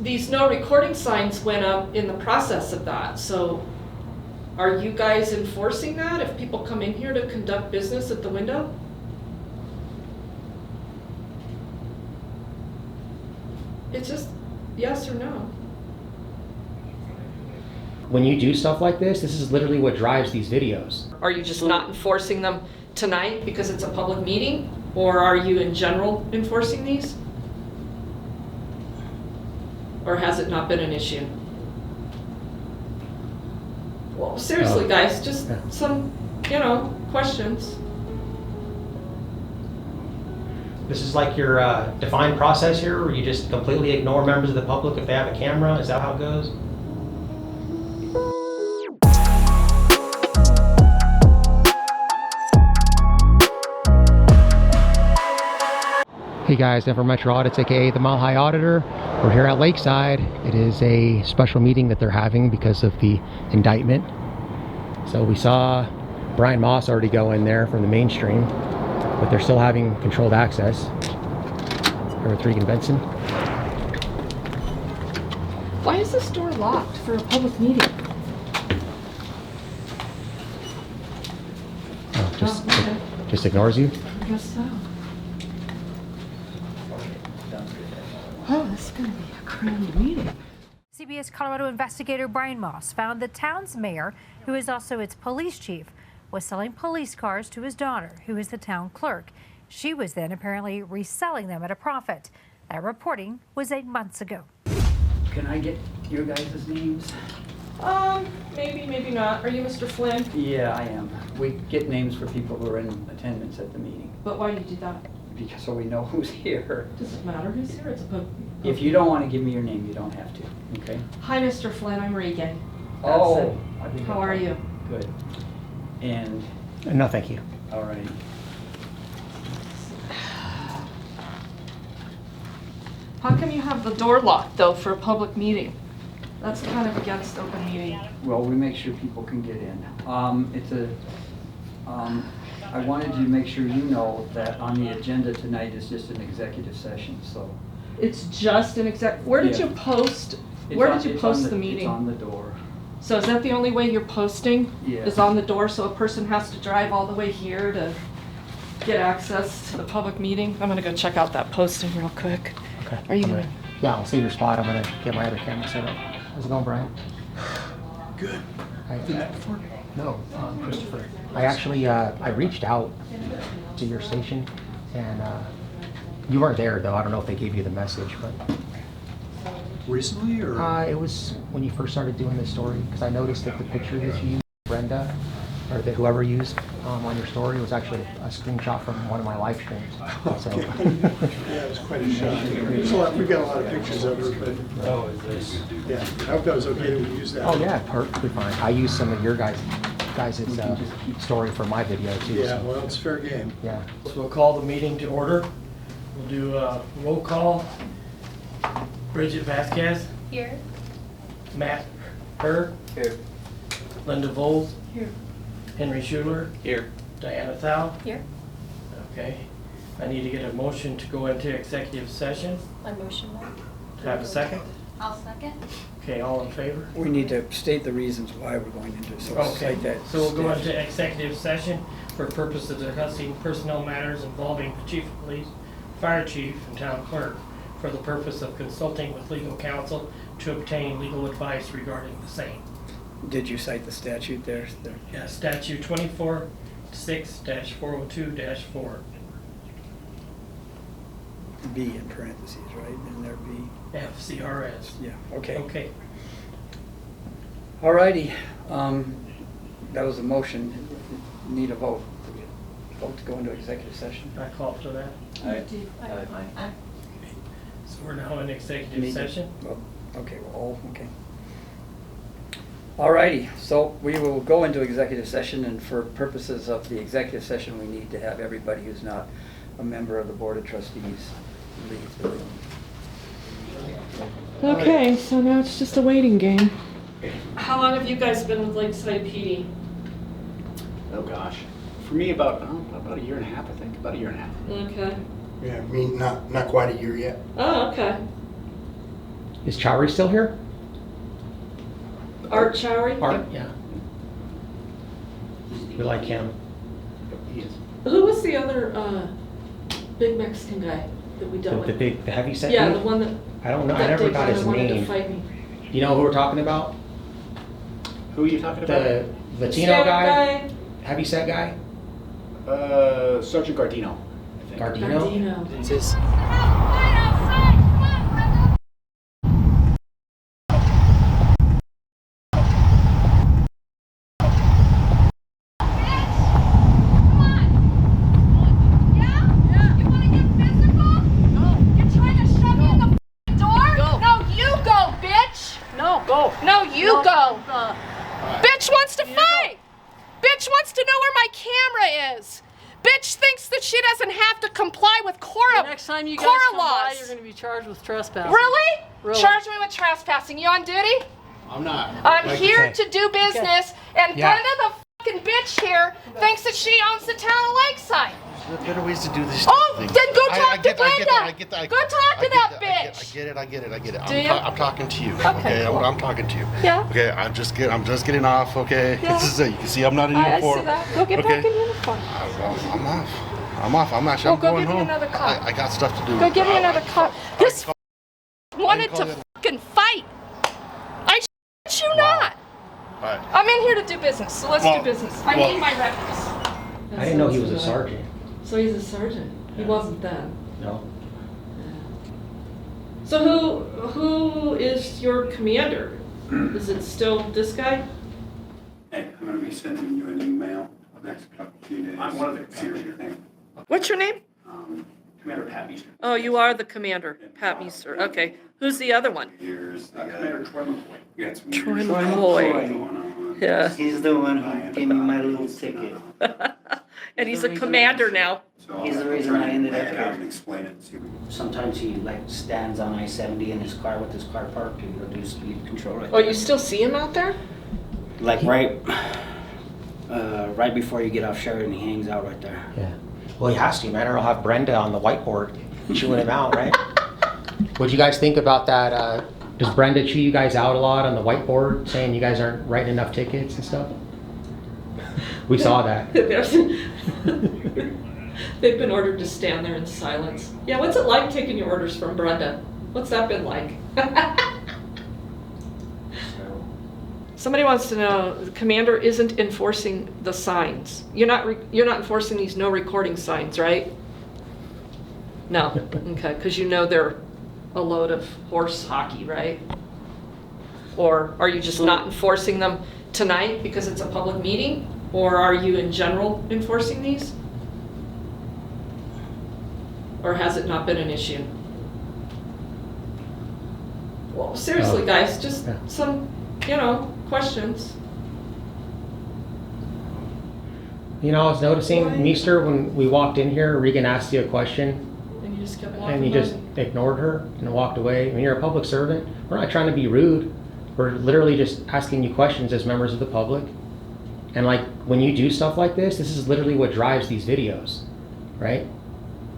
these no recording signs went up in the process of that, so are you guys enforcing that if people come in here to conduct business at the window? It's just yes or no. When you do stuff like this is literally what drives these videos. Are you just not enforcing them tonight because it's a public meeting? Or are you in general enforcing these? Or has it not been an issue? Well, seriously, guys, just some, questions. This is like your defined process here, where you just completely ignore members of the public if they have a camera? Is that how it goes? Hey guys, Denver Metro Audits, aka the Mile High Auditor. We're here at Lakeside. It is a special meeting that they're having because of the indictment. So we saw Brian Moss already go in there from the mainstream, but they're still having controlled access. Here with Regan Benson. Why is this door locked for a public meeting? Oh, just ignores you? I guess so. Oh, this is going to be a crazy meeting. CBS Colorado investigator Brian Moss found the town's mayor, who is also its police chief, was selling police cars to his daughter, who is the town clerk. She was then apparently reselling them at a profit. That reporting was 8 months ago. Can I get your guys' names? Maybe not. Are you Mr. Flynn? Yeah, I am. We get names for people who are in attendance at the meeting. But why do you do that? Because so we know who's here. Does it matter who's here? It's a public. If you don't want to give me your name, you don't have to, okay? Hi, Mr. Flynn. I'm Regan. Oh. How are you? Good. And? No, thank you. All right. How come you have the door locked, though, for a public meeting? That's kind of against open meeting. Well, we make sure people can get in. I wanted to make sure you know that on the agenda tonight is just an executive session, so. It's just an where did you post? Where did you post the meeting? It's on the door. So is that the only way you're posting? Yeah. Is on the door, so a person has to drive all the way here to get access to the public meeting? I'm gonna go check out that posting real quick. Okay. Are you gonna? Yeah, I'll see your spot. I'm gonna get my other camera set up. How's it going, Brian? Good. No, Christopher. I actually, I reached out to your station, and you weren't there, though. I don't know if they gave you the message, but... Recently, or? It was when you first started doing this story, because I noticed that the picture that you used, Brenda, or that whoever used on your story, was actually a screenshot from one of my live streams. So. Yeah, it was quite a shot. We've got a lot of pictures of her, but... Oh, is this? Yeah, I hope that was okay that we use that. Oh yeah, perfectly fine. I used some of your guys' story for my video too. Yeah, so. well, it's fair game. Yeah. So we'll call the meeting to order. We'll do a roll call. Bridget Vasquez. Here. Matt Herr. Here. Linda Voles. Here. Henry Schuler. Here. Diana Thau. Here. Okay. I need to get a motion to go into executive session. I motion that. Have a second? I'll second. Okay, all in favor? We need to state the reasons why we're going into it, so Okay, cite that. so we'll go into executive session for purpose of discussing personnel matters involving the chief of police, fire chief, and town clerk for the purpose of consulting with legal counsel to obtain legal advice regarding the same. Did you cite the statute there? Yeah, statute 24-6-402-4. B in parentheses, right? And there B. FCRS. Yeah, okay. Okay. All righty. That was a motion. Need a vote. Vote to go into executive session. I call for that. Aye. So we're now in executive session. Well, okay, we're all, okay. All righty, so we will go into executive session, and for purposes of the executive session, we need to have everybody who's not a member of the Board of Trustees leave the room. Okay, so now it's just a waiting game. How long have you guys been with Lakeside PD? Oh gosh, for me about a year and a half, I think, about a year and a half. Okay. Yeah, I mean, not quite a year yet. Oh, okay. Is Chowry still here? Art Chowry? Art, yeah. We like him. He is. Who was the other big Mexican guy that we dealt with? The heavy set Yeah, dude? the one that. I don't know. I that never day got his kinda wanted to name. fight me. You know who we're talking about? Who are you talking about? The Latino Stand guy? Heavy set guy? Sergeant Gardino, I think. Gardino? Gardino. It's his. Bitch wants to fight! Bitch wants to know where my camera is! Bitch thinks that she doesn't have to comply with Cora Next time you guys Cora come by, laws. you're going to be charged with trespassing. Really? Really. Charge me with trespassing. You on duty? I'm not. I'm here to do business, and Yeah. Brenda, the fucking bitch here, thinks that she owns the town of Lakeside. There are better ways to do this. Oh, thing. then go talk to Brenda. I get that. Go talk to that I bitch. get it. Do you? I'm talking to you. Okay, cool. I'm talking to you. Yeah. Okay, I'm just getting off. Okay. Yeah. This is it. You can see I'm not in I uniform. see that. Go get okay. back in uniform. I'm off. I'm actually. Well, I'm go going give me home. another cup. I got stuff to do. Go give me another cup. This call- wanted call to you- fucking fight. I shit you not. All right. I'm in here to do business, so let's Well, do business. I well- need my records. I didn't know he was a sergeant. So he's a sergeant. He wasn't then. No. So who is your commander? Is it still this guy? Hey, I'm gonna be sending you an email the next few days. I'm one of the See what you think. What's your name? Commander Pat Meester. Oh, you are the commander, Pat Meester. Okay. Who's the other one? Here's Commander Troy McCoy. we got some Troy weird McCoy. stuff going on. Yeah. He's the one who gave me my little ticket. And he's a commander now. So He's the I'll reason try I ended up and here. explain it to you. Sometimes he like stands on I-70 in his car with his car parked and he'll do speed control right Oh, there. you still see him out there? Like right before you get off Sheridan, he hangs out right there. Yeah. Well, he has to, man, or I'll have Brenda on the whiteboard chewing him out, right? What'd you guys think about that? Does Brenda chew you guys out a lot on the whiteboard, saying you guys aren't writing enough tickets and stuff? We saw that. They've been ordered to stand there in silence. Yeah, what's it like taking your orders from Brenda? What's that been like? Somebody wants to know, the commander isn't enforcing the signs. You're not enforcing these no recording signs, right? No, okay, because you know they're a load of horse hockey, right? Or are you just not enforcing them tonight because it's a public meeting? Or are you in general enforcing these? Or has it not been an issue? Well, seriously, guys, just Yeah. some, questions. You know, I was noticing, Why? Meester, when we walked in here, Regan asked you a question, And you just kept walking and you by. just ignored her and walked away. I mean, you're a public servant. We're not trying to be rude. We're literally just asking you questions as members of the public. And like, when you do stuff like this is literally what drives these videos, right?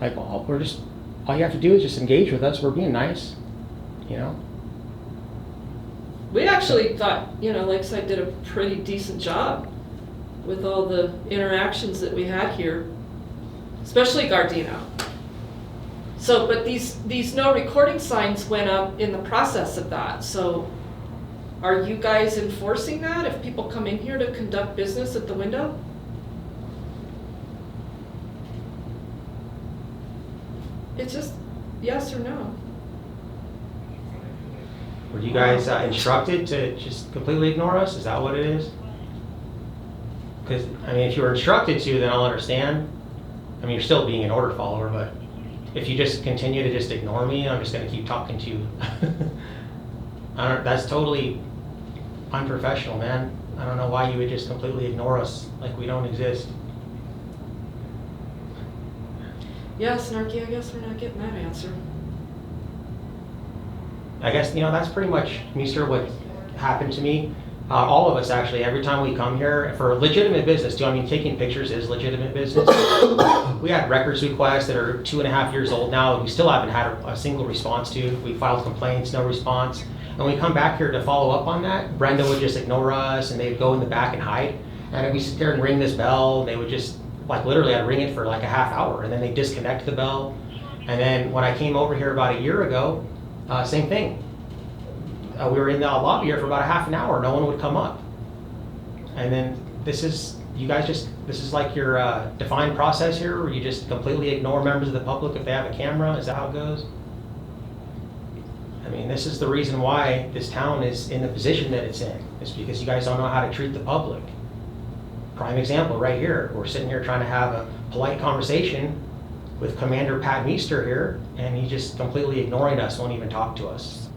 Like, all you have to do is just engage with us. We're being nice, We actually thought, Lakeside did a pretty decent job with all the interactions that we had here, especially Gardino. So, but these no recording signs went up in the process of that. So, are you guys enforcing that if people come in here to conduct business at the window? It's just yes or no. Were you guys instructed to just completely ignore us? Is that what it is? Because, I mean, if you were instructed to, then I'll understand. I mean, you're still being an order follower, but if you just continue to just ignore me, I'm just going to keep talking to you. That's totally unprofessional, man. I don't know why you would just completely ignore us like we don't exist. Yeah, Snarky, I guess we're not getting that answer. I guess, that's pretty much, Meester, what happened to me. All of us, actually, every time we come here for legitimate business, too. I mean, taking pictures is legitimate business. We had records requests that are 2.5 years old now that we still haven't had a single response to. We filed complaints, no response. And when we come back here to follow up on that, Brenda would just ignore us and they'd go in the back and hide. And then we sit there and ring this bell, and they would just, like literally I'd ring it for like a half hour and then they disconnect the bell. And then when I came over here about a year ago, same thing. We were in the lobby here for about a half an hour, no one would come up. And then this is, you guys just, this is like your defined process here where you just completely ignore members of the public if they have a camera, is that how it goes? I mean, this is the reason why this town is in the position that it's in. It's because you guys don't know how to treat the public. Prime example right here. We're sitting here trying to have a polite conversation with Commander Pat Meester here, and he's just completely ignoring us, won't even talk to us.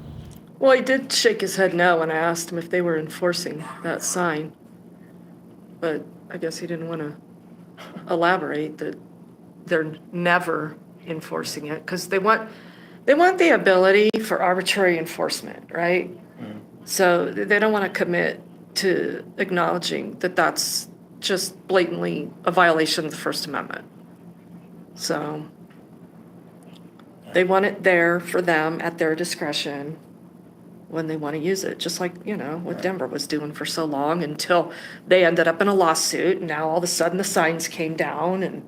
Well, he did shake his head no when I asked him if they were enforcing that sign. But I guess he didn't want to elaborate that they're never enforcing it because they want the ability for arbitrary enforcement, right? Mm. So they don't want to commit to acknowledging that that's just blatantly a violation of the First Amendment. So they want it there for them at their discretion when they want to use it, just like, you know, what Denver was doing for so long until they ended up in a lawsuit. And now all of a sudden the signs came down and,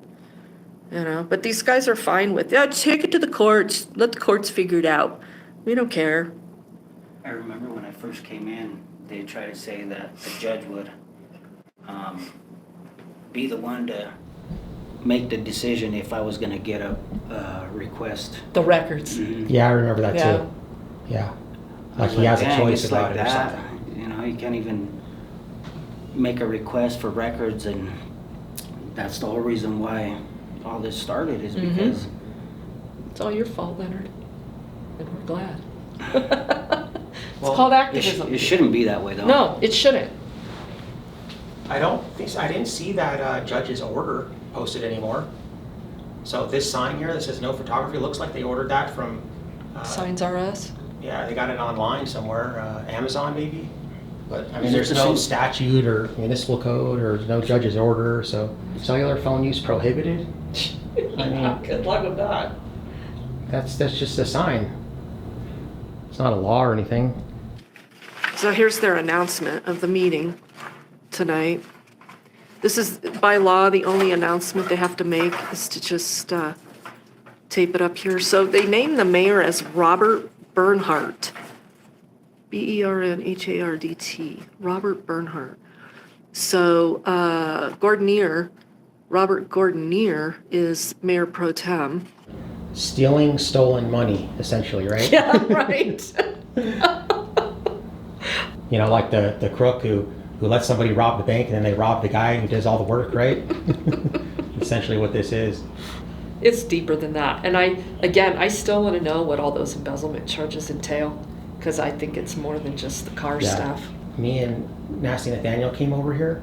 you know, but these guys are fine with, yeah, take it to the courts, let the courts figure it out. We don't care. I remember when I first came in, they tried to say that the judge would be the one to make the decision if I was gonna get a request. The records. Mm-hmm. Yeah, I remember that too. Yeah. Like he has a choice about it or something. You know, you can't even make a request for records, and that's the whole reason why all this started is because... It's all your fault, Leonard, and we're glad. It's called activism. It shouldn't be that way, though. No, it shouldn't. I didn't see that judge's order posted anymore. So this sign here that says no photography looks like they ordered that from... Signs R Us? Yeah, they got it online somewhere, Amazon maybe. But I mean, there's no statute or municipal code or no judge's order, so cellular phone use prohibited. I mean, good luck with that. That's just a sign. It's not a law or anything. So here's their announcement of the meeting tonight. This is, by law, the only announcement they have to make is to just tape it up here. So they named the mayor as Robert Bernhardt. Bernhardt. Robert Bernhardt. So Gordanyer, Robert Gordanier is mayor pro tem. Stealing stolen money, essentially, right? Yeah, right. You know, like the crook who lets somebody rob the bank and then they rob the guy who does all the work, right? Essentially what this is. It's deeper than that. And I still want to know what all those embezzlement charges entail, because I think it's more than just the car stuff. Me and Nasty Nathaniel came over here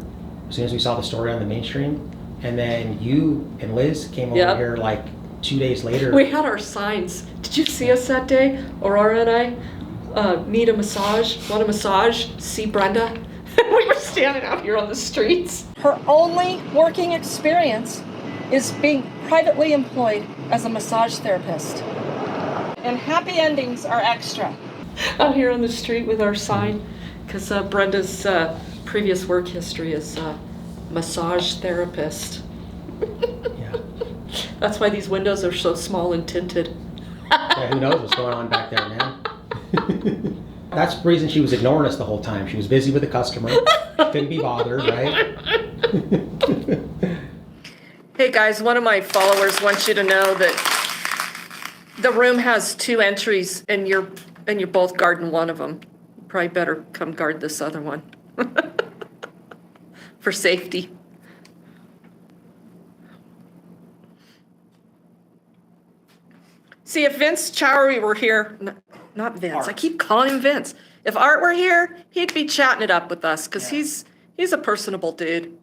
as soon as we saw the story on the mainstream. And then you and Liz came over here like 2 days later. We had our signs. Did you see us that day? Aurora and I need a massage, want a massage, see Brenda. We were standing out here on the streets. Her only working experience is being privately employed as a massage therapist. And happy endings are extra. Out here on the street with our sign, because Brenda's previous work history is massage therapist. Yeah. That's why these windows are so small and tinted. Yeah, who knows what's going on back there, man? That's the reason she was ignoring us the whole time. She was busy with a customer. Couldn't be bothered, right? Hey guys, one of my followers wants you to know that the room has 2 entries and you're both guarding one of them. Probably better come guard this other one. For safety. See, if Vince Chowery were here, not Vince, Art. I keep calling him Vince. If Art were here, he'd be chatting it up with us because he's a personable dude.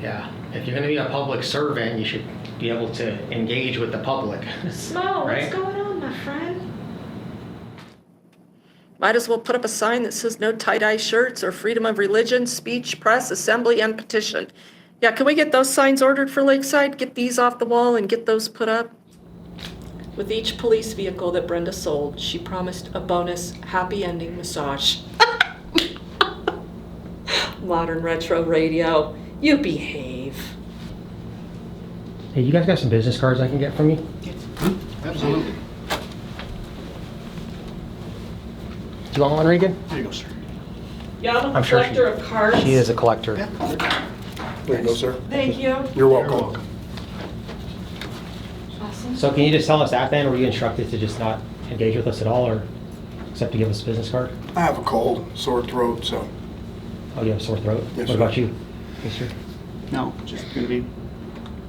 Yeah, if you're going to be a public servant, you should be able to engage with the public. Smile, right? What's going on, my friend? Might as well put up a sign that says no tie-dye shirts or freedom of religion, speech, press, assembly, and petition. Yeah, can we get those signs ordered for Lakeside? Get these off the wall and get those put up? With each police vehicle that Brenda sold, she promised a bonus happy ending massage. Modern retro radio. You behave. Hey, you guys got some business cards I can get from you? Absolutely. Do you want one, Regan? There you go, sir. Yeah, I'm a I'm sure collector of cards. She is a collector. There you go, sir. Thank you. You're welcome. Awesome. So can you just tell us that then? Were you instructed to just not engage with us at all, or except to give us a business card? I have a cold, sore throat, so. Oh, you have a sore throat? Yes, what sir. about you, Meester? No, just gonna be,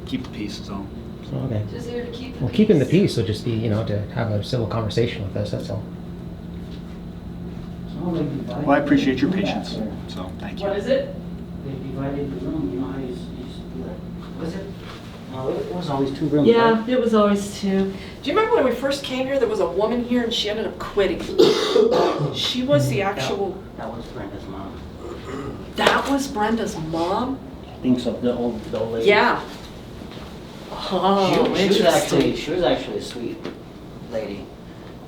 keep the peace, is all. Oh, okay. Just here to keep the Well, peace. keeping the peace would just be, you know, to have a civil conversation with us, that's all. Well, I appreciate your patience, so thank you. What is it? They divided the room, you know how you was it? No, it was always 2 rooms, Yeah, right? it was always 2. Do you remember when we first came here, there was a woman here and she ended up quitting? She was the actual... That was Brenda's mom. That was Brenda's mom? I think so, the old lady. Yeah. Oh, She was actually a sweet lady.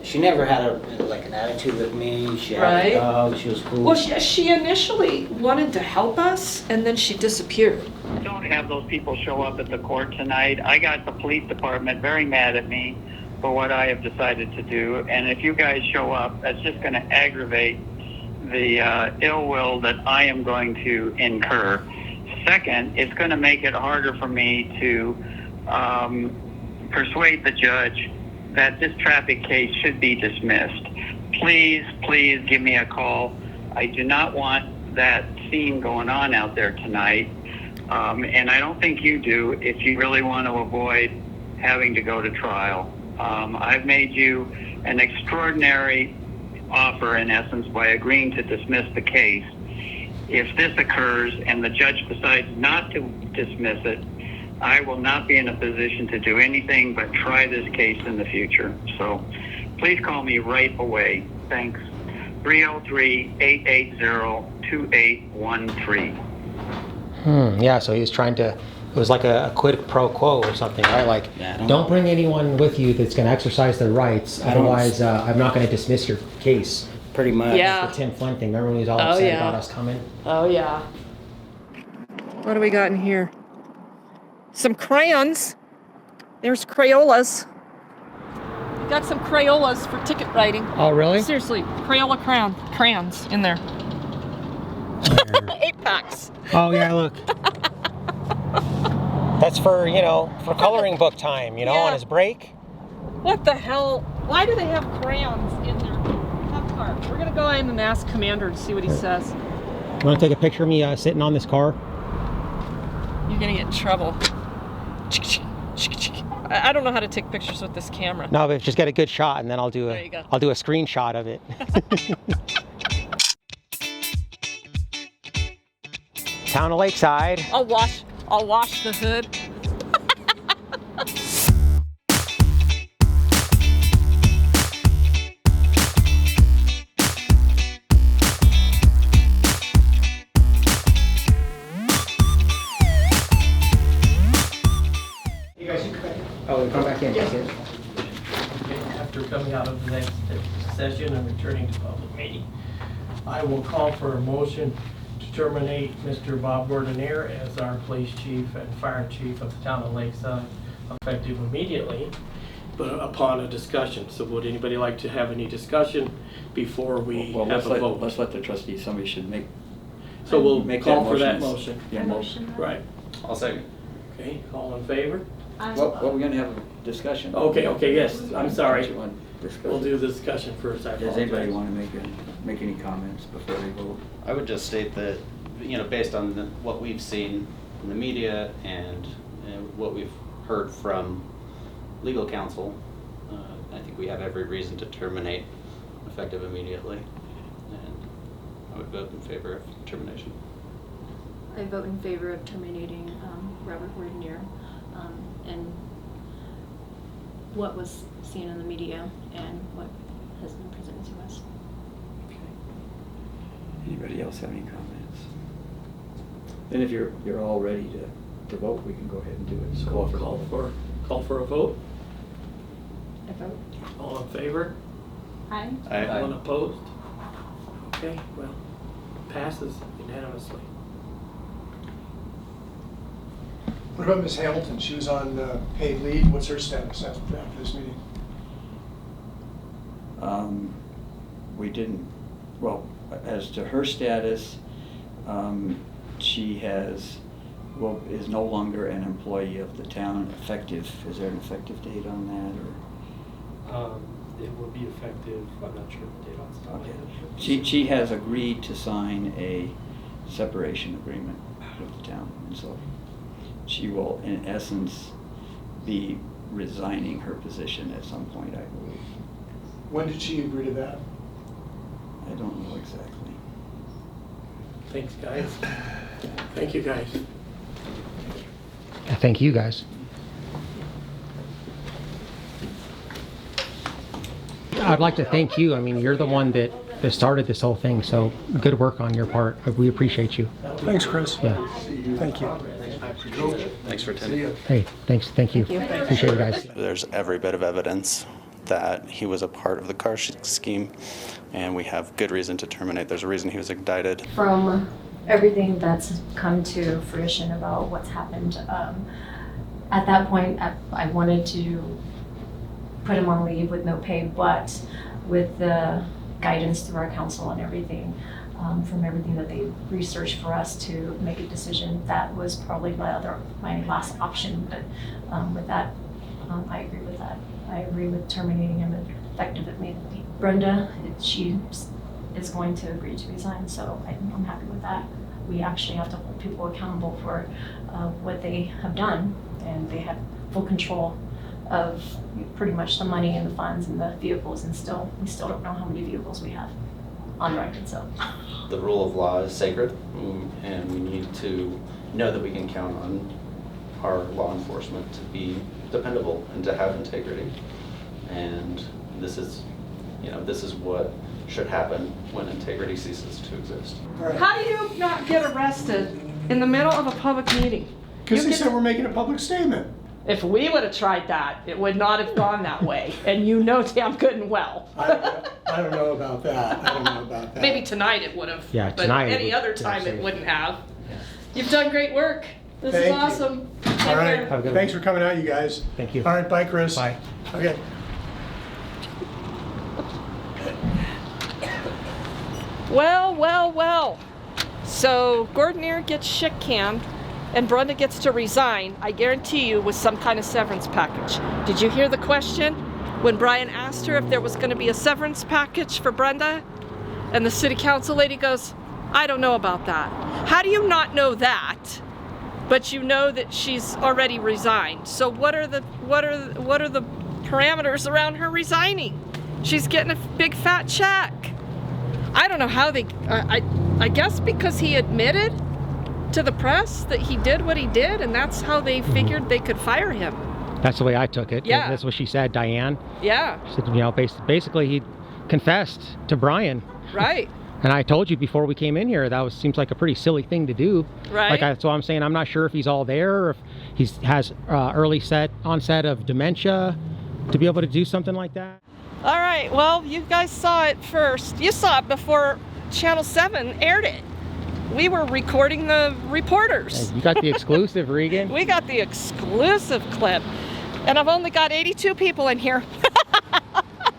She never had an attitude with me. She had Right. a dog. She was cool. Well, she initially wanted to help us, and then she disappeared. Don't have those people show up at the court tonight. I got the police department very mad at me for what I have decided to do, and if you guys show up, that's just going to aggravate the ill will that I am going to incur. Second, it's going to make it harder for me to persuade the judge that this traffic case should be dismissed. Please, please give me a call. I do not want that scene going on out there tonight. And I don't think you do if you really want to avoid having to go to trial. I've made you an extraordinary offer, in essence, by agreeing to dismiss the case. If this occurs and the judge decides not to dismiss it, I will not be in a position to do anything but try this case in the future. So please call me right away. Thanks. 303-880-2813. Yeah, so he was trying to, it was like a quid pro quo or something, right? Like, Yeah, don't bring anyone with you that's going to exercise their rights, otherwise I'm not going to dismiss your case. Pretty much. Yeah. The Tim Flynn thing, remember when he was all upset yeah. about us coming? Oh, yeah. What do we got in here? Some crayons. There's Crayolas. Got some Crayolas for ticket writing. Oh, really? Seriously, Crayola crayons in there. 8 packs. Oh, yeah, look. That's for, you know, for coloring book time, you know, Yeah. on his break. What the hell? Why do they have crayons in their car? We're gonna go in and ask Commander to see what he says. You want to take a picture of me sitting on this car? You're gonna get in trouble. I don't know how to take pictures with this camera. No, but just get a good shot, and then I'll do There you go. a screenshot of it. Town of Lakeside. I'll wash the hood. Oh, we come back in. Yes. After coming out of the next session and returning to public meeting, I will call for a motion to terminate Mr. Bob Gorndanier as our police chief and fire chief of the town of Lakeside, effective immediately, but upon a discussion. So would anybody like to have any discussion before we Well, have a vote? let's let the trustees, somebody should make. So we'll make call that for that motion. motion. Yeah, motion. Right. I'll second. Okay, all in favor? Well, we're gonna have a discussion. Okay, yes, I'm sorry. Don't you want to discuss? We'll do the discussion first. I Does anybody apologize. want to make any comments before they vote? I would just state that, you know, based on what we've seen in the media and what we've heard from legal counsel, I think we have every reason to terminate effective immediately. And I would vote in favor of termination. I vote in favor of terminating Robert Gordanier and what was seen in the media and what has been presented to us. Anybody else have any comments? Then if you're all ready to vote, we can go ahead and do it. So I'll call for a vote. I vote. All in favor? Aye. Anyone opposed? Okay, well, passes unanimously. What about Ms. Hamilton? She was on paid leave. What's her status after this meeting? We didn't, well, as to her status, she is no longer an employee of the town effective. Is there an effective date on that, or? It will be effective, I'm not sure the date on it. Okay. She has agreed to sign a separation agreement with the town, and so she will, in essence, be resigning her position at some point, I believe. When did she agree to that? I don't know exactly. Thanks, guys. Thank you, guys. Thank you, guys. I'd like to thank you. I mean, you're the one that started this whole thing, so good work on your part. We appreciate you. Thanks, Chris. Yeah. Thank you. Thanks for attending. Hey, thanks. Thank you. Appreciate it, guys. There's every bit of evidence that he was a part of the car scheme, and we have good reason to terminate. There's a reason he was indicted. From everything that's come to fruition about what's happened, at that point, I wanted to put him on leave with no pay, but with the guidance through our council and everything, from everything that they researched for us to make a decision, that was probably my last option. But with that, I agree with that. I agree with terminating him effective immediately. Brenda, she is going to agree to resign, so I'm happy with that. We actually have to hold people accountable for what they have done, and they have full control of pretty much the money and the funds and the vehicles, and we still don't know how many vehicles we have on record. So The rule of law is sacred, and we need to know that we can count on our law enforcement to be dependable and to have integrity. And this is what should happen when integrity ceases to exist. How do you not get arrested in the middle of a public meeting? Because they said we're making a public statement. If we would have tried that, it would not have gone that way, and you know damn good and well. I don't know about that. Maybe tonight it would have, Yeah, but tonight it any would- other time it absolutely. wouldn't have. You've done great work. This is Thank you. awesome. Take All right. care. Have a good Thanks one. for coming out, you guys. Thank you. All right. Bye, Chris. Bye. Okay. Well. So Gorndanier gets shit canned and Brenda gets to resign, I guarantee you, with some kind of severance package. Did you hear the question when Brian asked her if there was going to be a severance package for Brenda? And the city council lady goes, I don't know about that. How do you not know that, but you know that she's already resigned? So what are the parameters around her resigning? She's getting a big fat check. I don't know how they, I guess because he admitted to the press that he did what he did, and that's how they figured they could fire him. That's the way I took it. Yeah. That's what she said, Diane. Yeah. She said, basically he confessed to Brian. Right. And I told you before we came in here, that seems like a pretty silly thing to do. Right. So I'm saying I'm not sure if he's all there, or if he has early onset of dementia to be able to do something like that. All right, well, you guys saw it first. You saw it before Channel 7 aired it. We were recording the reporters. Hey, you got the exclusive, Regan. We got the exclusive clip. And I've only got 82 people in here.